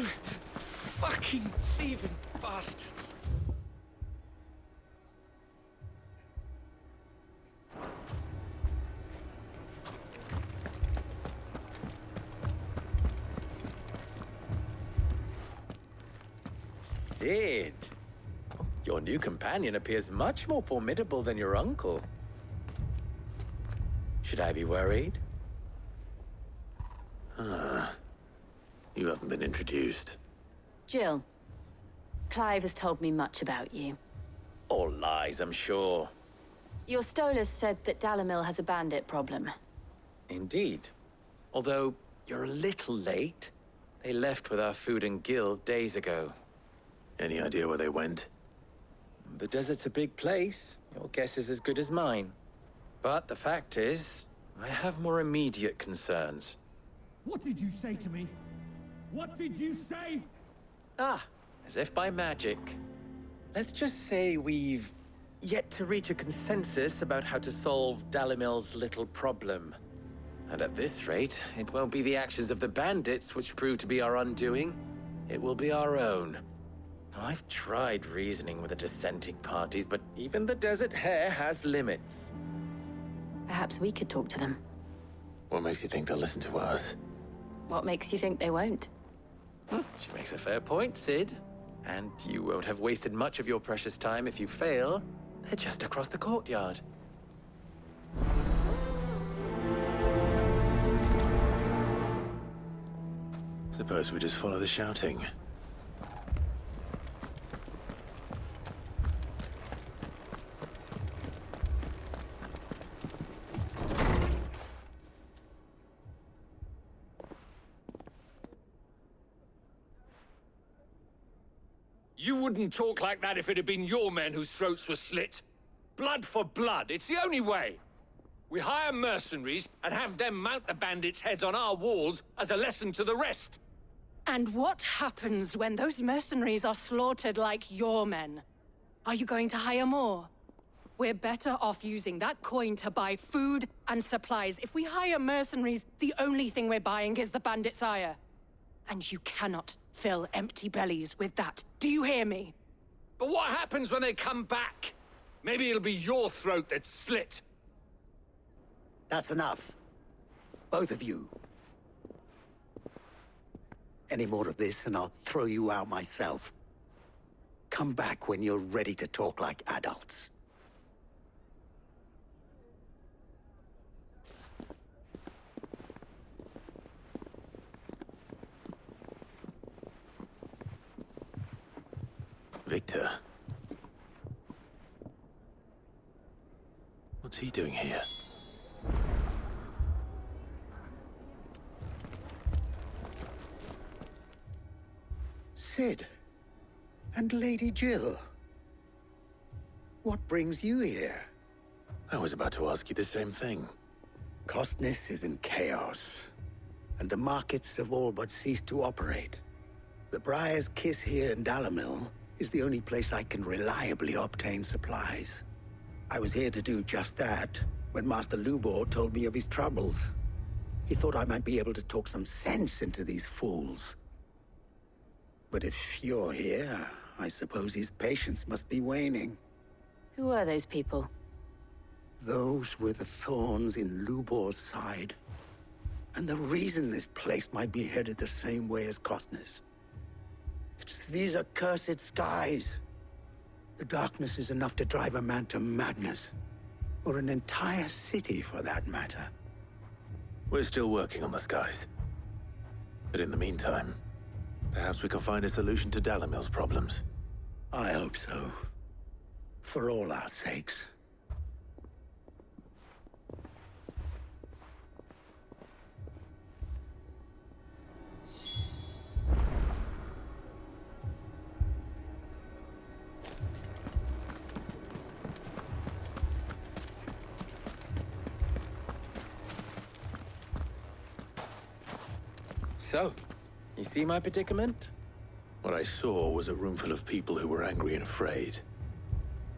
Fucking thieving bastards. Sid, your new companion appears much more formidable than your uncle. Should I be worried? You haven't been introduced. Jill, Clive has told me much about you. All lies, I'm sure. Your Stolas said that Dalamil has a bandit problem. Indeed. Although, you're a little late. They left with our food and guild days ago. Any idea where they went? The desert's a big place. Your guess is as good as mine. But the fact is, I have more immediate concerns. What did you say to me? What did you say? Ah, as if by magic. Let's just say we've yet to reach a consensus about how to solve Dalimil's little problem. And at this rate, it won't be the actions of the bandits which prove to be our undoing. It will be our own. I've tried reasoning with the dissenting parties, but even the Desert Hare has limits. Perhaps we could talk to them. What makes you think they'll listen to us? What makes you think they won't? She makes a fair point, Sid. And you won't have wasted much of your precious time if you fail. They're just across the courtyard. Suppose we just follow the shouting. You wouldn't talk like that if it had been your men whose throats were slit. Blood for blood, it's the only way. We hire mercenaries and have them mount the bandits' heads on our walls as a lesson to the rest. And what happens when those mercenaries are slaughtered like your men? Are you going to hire more? We're better off using that coin to buy food and supplies. If we hire mercenaries, the only thing we're buying is the bandits' ire. And you cannot fill empty bellies with that. Do you hear me? But what happens when they come back? Maybe it'll be your throat that's slit. That's enough. Both of you. Any more of this and I'll throw you out myself. Come back when you're ready to talk like adults. Victor. What's he doing here? Sid. And Lady Jill. What brings you here? I was about to ask you the same thing. Costness is in chaos, and the markets have all but ceased to operate. The Briar's Kiss here in Dalamil is the only place I can reliably obtain supplies. I was here to do just that when Master Lubor told me of his troubles. He thought I might be able to talk some sense into these fools. But if you're here, I suppose his patience must be waning. Who are those people? Those were the thorns in Lubor's side. And the reason this place might be headed the same way as Costness. It's these accursed skies. The darkness is enough to drive a man to madness. Or an entire city, for that matter. We're still working on the skies. But in the meantime, perhaps we can find a solution to Dalamil's problems. I hope so. For all our sakes. So, you see my predicament? What I saw was a room full of people who were angry and afraid.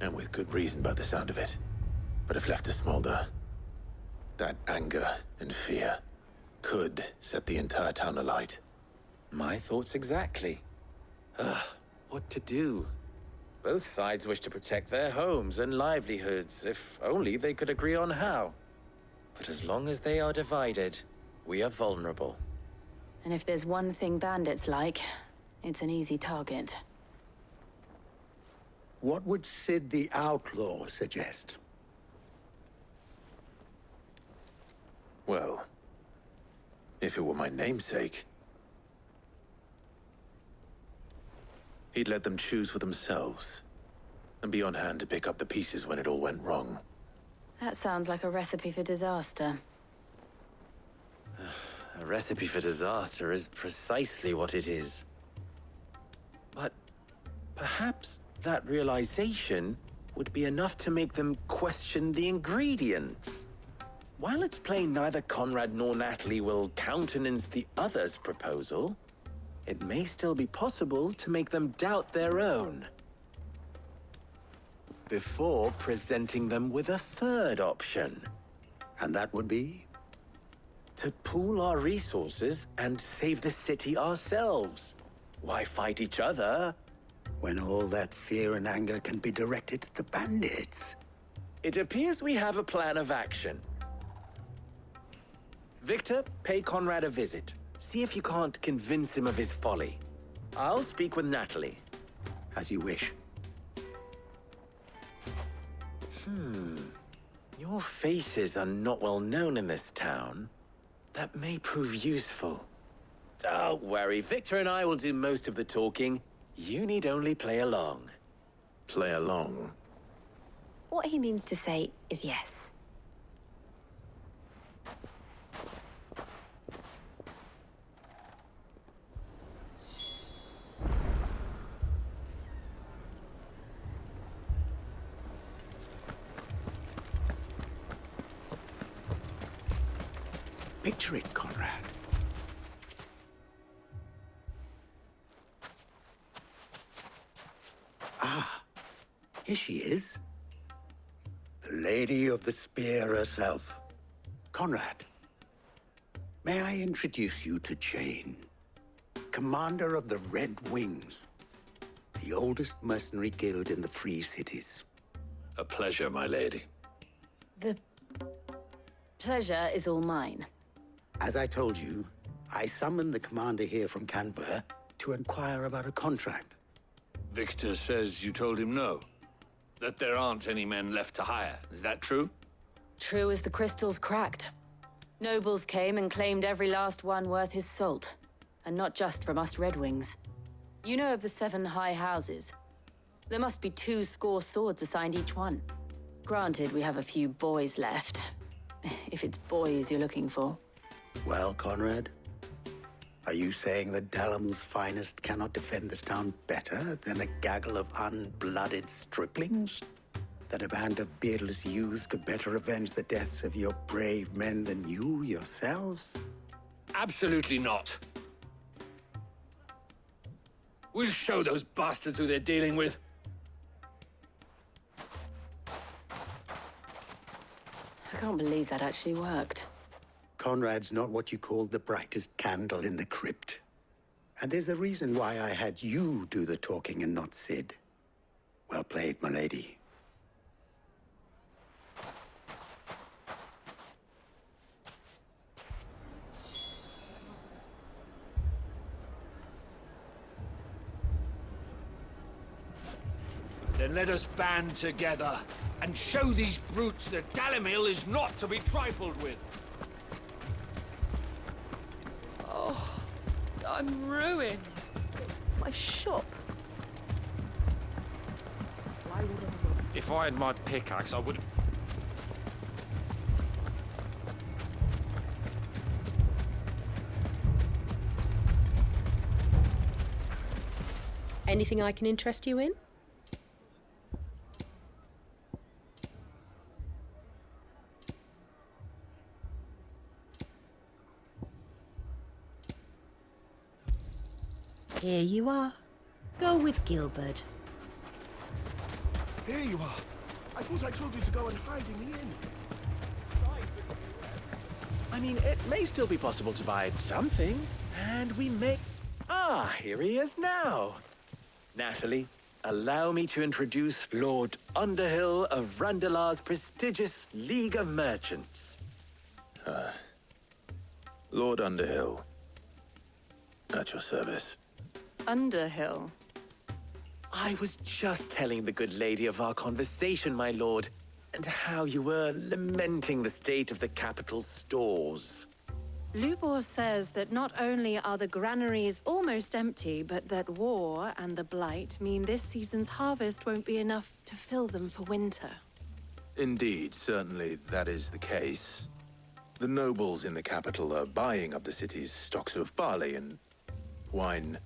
And with good reason by the sound of it. But if left to smolder, that anger and fear could set the entire town alight. My thoughts exactly. What to do? Both sides wish to protect their homes and livelihoods, if only they could agree on how. But as long as they are divided, we are vulnerable. And if there's one thing bandits like, it's an easy target. What would Sid the Outlaw suggest? Well, if it were my namesake, he'd let them choose for themselves, and be on hand to pick up the pieces when it all went wrong. That sounds like a recipe for disaster. A recipe for disaster is precisely what it is. But perhaps that realization would be enough to make them question the ingredients. While it's plain neither Conrad nor Natalie will countenance the other's proposal, it may still be possible to make them doubt their own. Before presenting them with a third option. And that would be? To pool our resources and save the city ourselves. Why fight each other? When all that fear and anger can be directed at the bandits. It appears we have a plan of action. Victor, pay Conrad a visit. See if you can't convince him of his folly. I'll speak with Natalie. As you wish. Your faces are not well known in this town. That may prove useful. Don't worry, Victor and I will do most of the talking. You need only play along. Play along. What he means to say is yes. Picture it, Conrad. Here she is. The Lady of the Spear herself. Conrad, may I introduce you to Jane, commander of the Red Wings, the oldest mercenary guild in the Free Cities. A pleasure, my lady. The pleasure is all mine. As I told you, I summoned the commander here from Canver to inquire about a contract. Victor says you told him no. That there aren't any men left to hire. Is that true? True as the crystals cracked. Nobles came and claimed every last one worth his salt. And not just from us Red Wings. You know of the 7 high houses. There must be 2 swords assigned each one. Granted, we have a few boys left. If it's boys you're looking for. Well, Conrad, are you saying that Dalamil's finest cannot defend this town better than a gaggle of unblooded striplings? That a band of beardless youths could better avenge the deaths of your brave men than you yourselves? Absolutely not. We'll show those bastards who they're dealing with. I can't believe that actually worked. Conrad's not what you call the brightest candle in the crypt. And there's a reason why I had you do the talking and not Sid. Well played, my lady. Then let us band together and show these brutes that Dalimil is not to be trifled with. I'm ruined. My shop. If I had my pickaxe, I would... Anything I can interest you in? Here you are. Go with Gilbert. Here you are. I thought I told you to go and hide in the inn. I mean, it may still be possible to buy something, and we may... Here he is now. Natalie, allow me to introduce Lord Underhill of Randalar's prestigious League of Merchants. Lord Underhill. At your service. Underhill. I was just telling the good lady of our conversation, my lord, and how you were lamenting the state of the capital's stores. Lubor says that not only are the granaries almost empty, but that war and the Blight mean this season's harvest won't be enough to fill them for winter. Indeed, certainly that is the case. The nobles in the capital are buying up the city's stocks of barley and wine,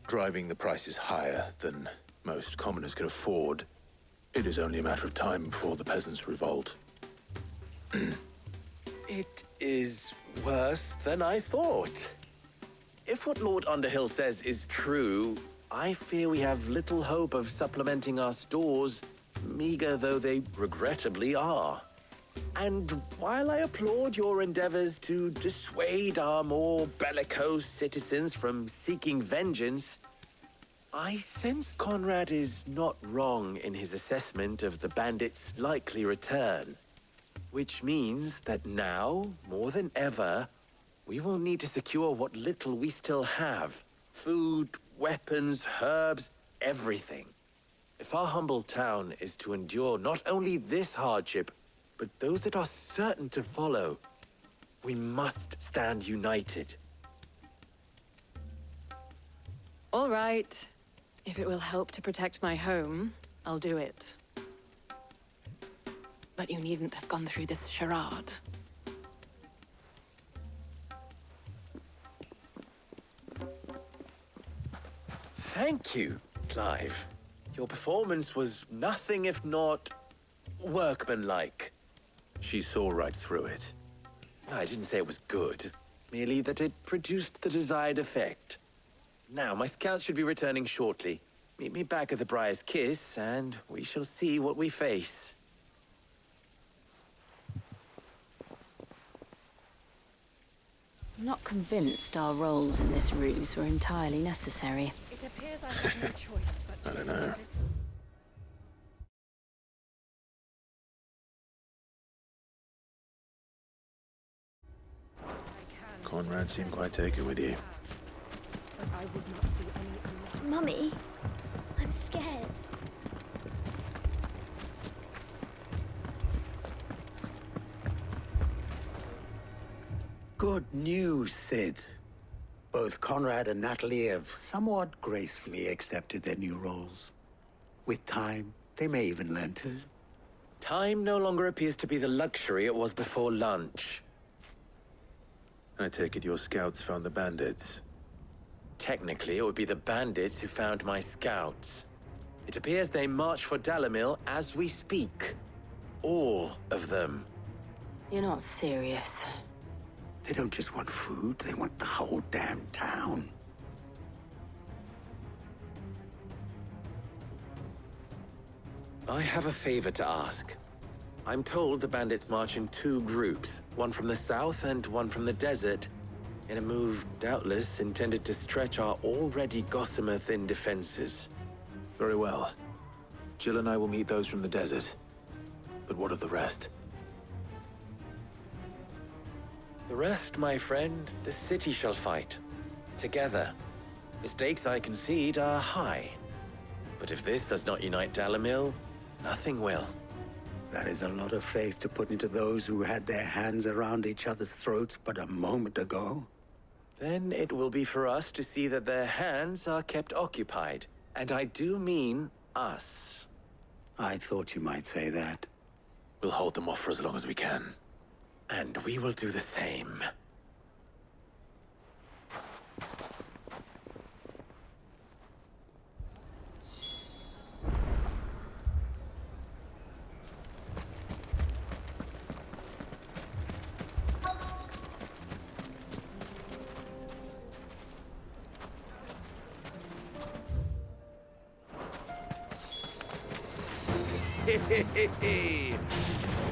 driving the prices higher than most commoners can afford. It is only a matter of time before the peasants revolt. It is worse than I thought. If what Lord Underhill says is true, I fear we have little hope of supplementing our stores, meager though they regrettably are. And while I applaud your endeavors to dissuade our more bellicose citizens from seeking vengeance, I sense Conrad is not wrong in his assessment of the bandits' likely return. Which means that now, more than ever, we will need to secure what little we still have. Food, weapons, herbs, everything. If our humble town is to endure not only this hardship, but those that are certain to follow, we must stand united. All right. If it will help to protect my home, I'll do it. But you needn't have gone through this charade. Thank you, Clive. Your performance was nothing if not workmanlike. She saw right through it. I didn't say it was good, merely that it produced the desired effect. Now, my scouts should be returning shortly. Meet me back at the Briar's Kiss, and we shall see what we face. I'm not convinced our roles in this ruse were entirely necessary. It appears I have no choice but to... I don't know. Conrad seemed quite taken with you. But I would not see any... Mummy, I'm scared. Good news, Sid. Both Conrad and Natalie have somewhat gracefully accepted their new roles. With time, they may even learn to. Time no longer appears to be the luxury it was before lunch. I take it your scouts found the bandits. Technically, it would be the bandits who found my scouts. It appears they march for Dalimil as we speak. All of them. You're not serious. They don't just want food, they want the whole damn town. I have a favor to ask. I'm told the bandits march in two groups, one from the south and one from the desert, in a move doubtless intended to stretch our already gossamer-thin defenses. Very well. Jill and I will meet those from the desert. But what of the rest? The rest, my friend, the city shall fight. Together. The stakes, I concede, are high. But if this does not unite Dalimil, nothing will. That is a lot of faith to put into those who had their hands around each other's throats but a moment ago. Then it will be for us to see that their hands are kept occupied. And I do mean us. I thought you might say that. We'll hold them off for as long as we can. And we will do the same.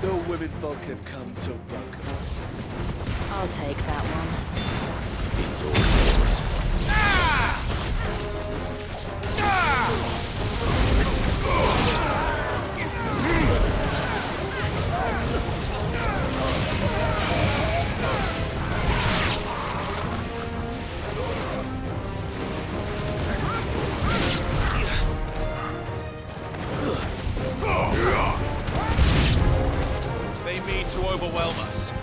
The women folk have come to welcome us. I'll take that one. It's all yours. They mean to overwhelm us.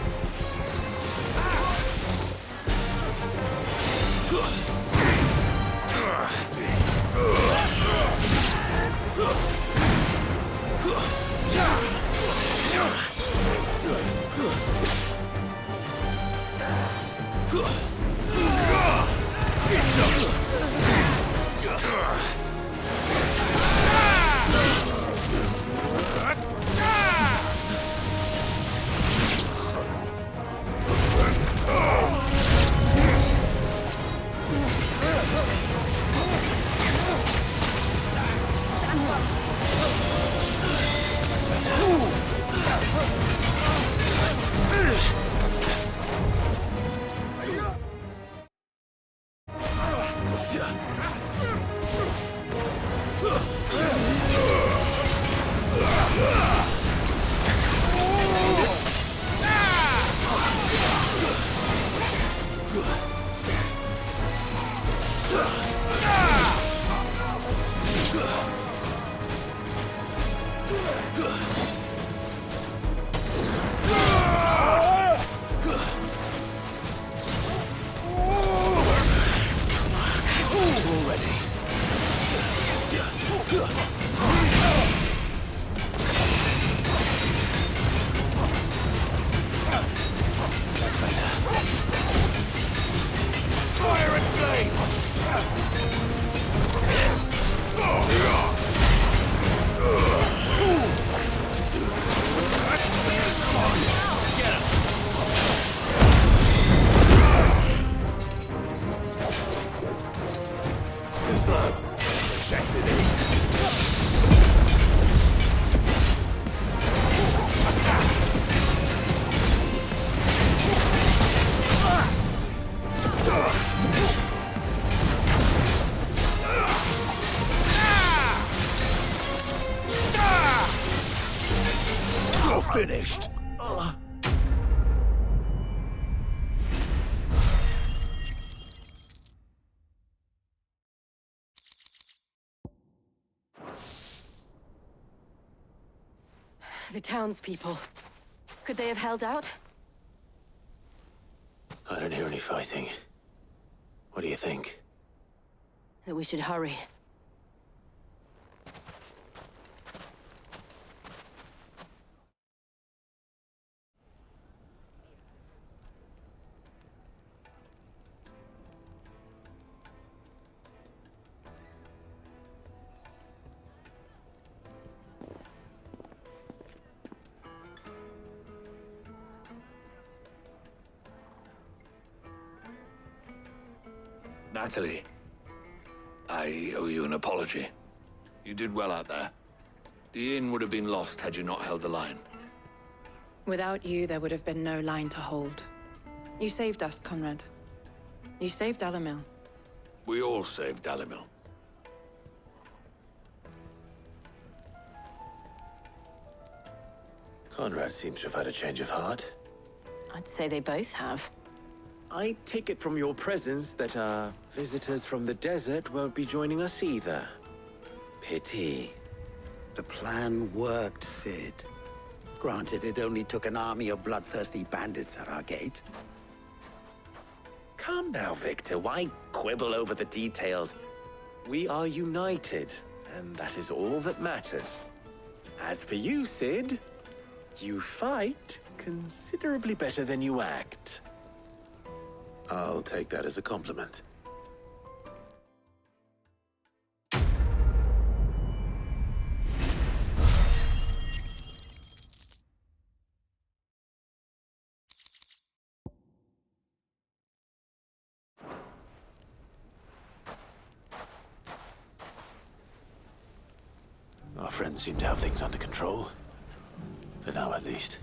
Finished. The townspeople. Could they have held out? I don't hear any fighting. What do you think? That we should hurry. Natalie, I owe you an apology. You did well out there. The inn would have been lost had you not held the line. Without you, there would have been no line to hold. You saved us, Conrad. You saved Dalimil. We all saved Dalimil. Conrad seems to have had a change of heart. I'd say they both have. I take it from your presence that our visitors from the desert won't be joining us either. Pity. The plan worked, Sid. Granted, it only took an army of bloodthirsty bandits at our gate. Calm down, Victor. Why quibble over the details? We are united, and that is all that matters. As for you, Sid, you fight considerably better than you act. I'll take that as a compliment. Our friends seem to have things under control. For now, at least.